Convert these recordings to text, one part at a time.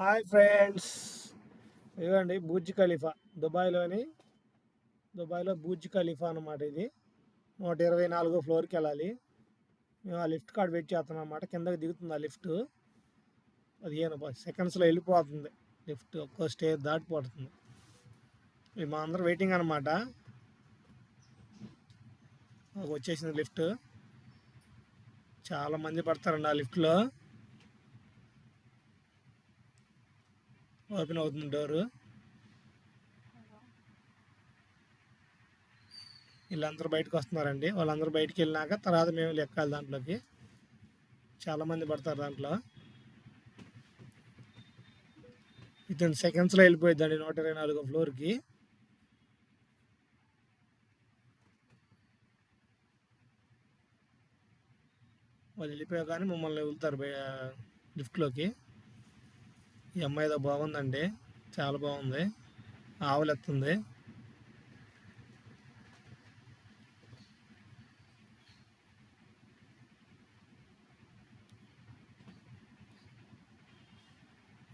Hi friends, ఇదిగోండి Burj Khalifa. దుబాయ్లో Burj Khalifa అన్నమాట. ఇది 124 ఫ్లోర్కి వెళ్ళాలి. మేము ఆ లిఫ్ట్ కాడ వెయిట్ చేస్తున్నాం అన్నమాట. కిందకి దిగుతుంది ఆ లిఫ్ట్. 15 సెకండ్స్లో వెళ్ళిపోతుంది లిఫ్ట్. ఒక్కో స్టేజ్ దాటిపోతుంది. ఇది మా అందరం వెయిటింగ్ అనమాట. వచ్చేసింది లిఫ్ట్. చాలా మంది పడతారండి ఆ లిఫ్ట్లో. ఓపెన్ అవుతుంది డోరు. వీళ్ళందరూ బయటకు వస్తున్నారండి. వాళ్ళందరూ బయటికి వెళ్ళినాక తర్వాత మేము ఎక్కాలి దాంట్లోకి. చాలామంది పడతారు దాంట్లో. వితిన్ సెకండ్స్లో వెళ్ళిపోయిద్దండి 124 ఫ్లోర్కి. వాళ్ళు వెళ్ళిపోయా కానీ మమ్మల్ని వెళ్తారు లిఫ్ట్లోకి. ఈ అమ్మాయిదో బాగుందండి, చాలా బాగుంది. ఆవులు ఎత్తుంది.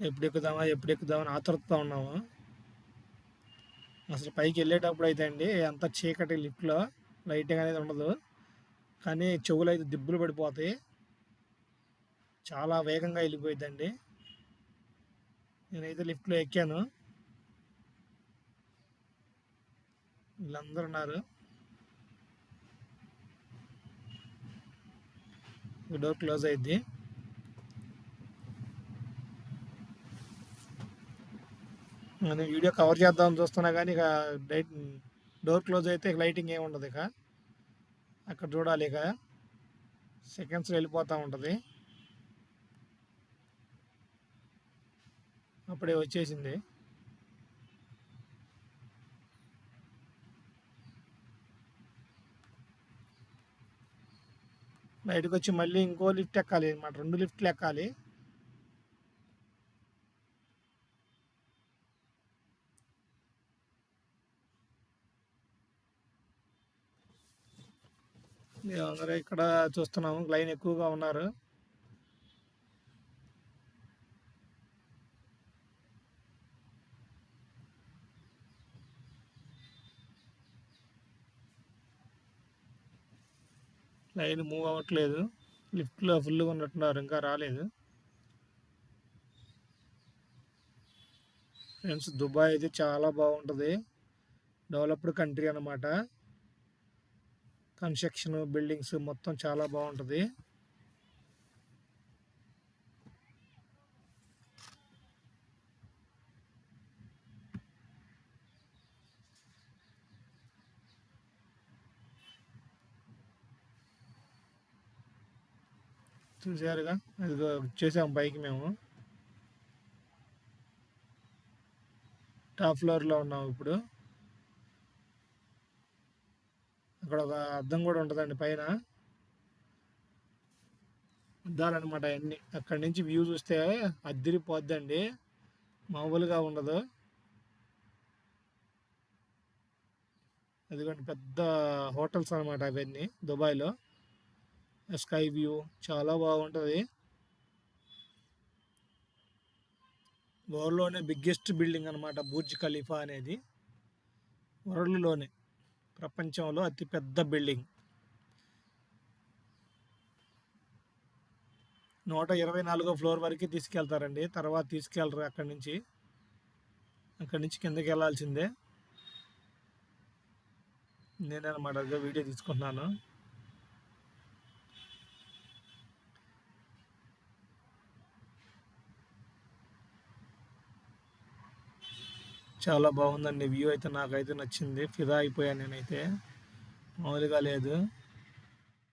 ఎప్పుడు ఎక్కుదామని ఆతృతతో ఉన్నాము. అసలు పైకి వెళ్ళేటప్పుడు అయితే అండి అంత చీకటి లిఫ్ట్లో లైటింగ్ అనేది ఉండదు. కానీ చెవులు అయితే దిబ్బలు పడిపోతాయి. చాలా వేగంగా వెళ్ళిపోయిద్దండి. నేనైతే లిఫ్ట్లో ఎక్కాను. వీళ్ళందరూ ఉన్నారు. డోర్ క్లోజ్ అయింది. నేను వీడియో కవర్ చేద్దామని చూస్తున్నా కానీ ఇక డోర్ క్లోజ్ అయితే లైటింగ్ ఏమి ఉండదు. ఇక అక్కడ చూడాలి. ఇక సెకండ్స్లో వెళ్ళిపోతూ ఉంటుంది. అప్పుడే వచ్చేసింది. బయటకు వచ్చి మళ్ళీ ఇంకో లిఫ్ట్ ఎక్కాలి అన్నమాట. 2 లిఫ్ట్లు ఎక్కాలి. అందరూ ఇక్కడ చూస్తున్నాము, లైన్ ఎక్కువగా ఉన్నారు. లైన్ మూవ్ అవ్వట్లేదు. లిఫ్ట్లో ఫుల్గా ఉన్నట్టున్నారు, ఇంకా రాలేదు. ఫ్రెండ్స్, దుబాయ్ అయితే చాలా బాగుంటుంది. డెవలప్డ్ కంట్రీ అన్నమాట. కన్స్ట్రక్షన్, బిల్డింగ్స్ మొత్తం చాలా బాగుంటుంది. చూసారుగా, ఇదిగో వచ్చేసాం పైకి. మేము టాప్ ఫ్లోర్లో ఉన్నాం ఇప్పుడు. అక్కడ ఒక అద్దం కూడా ఉంటుందండి పైన. అద్దాలన్నమాట అన్నీ. అక్కడి నుంచి వ్యూ చూస్తే అద్దిరిపోద్దండి, మామూలుగా ఉండదు. అదిగోండి పెద్ద హోటల్స్ అనమాట అవన్నీ దుబాయ్లో. స్కై వ్యూ చాలా బాగుంటుంది. వరల్డ్లోనే బిగ్గెస్ట్ బిల్డింగ్ అనమాట బుర్జ్ ఖలీఫా అనేది. వరల్డ్లోనే, ప్రపంచంలో అతిపెద్ద బిల్డింగ్. 124 ఫ్లోర్ వరకు తీసుకెళ్తారండి. తర్వాత తీసుకెళ్ళరు. అక్కడి నుంచి కిందకి వెళ్ళాల్సిందే. నేనన్నమాట వీడియో తీసుకుంటున్నాను. చాలా బాగుందండి వ్యూ అయితే. నాకైతే నచ్చింది, ఫిదా అయిపోయాను నేనైతే. మామూలుగా లేదు.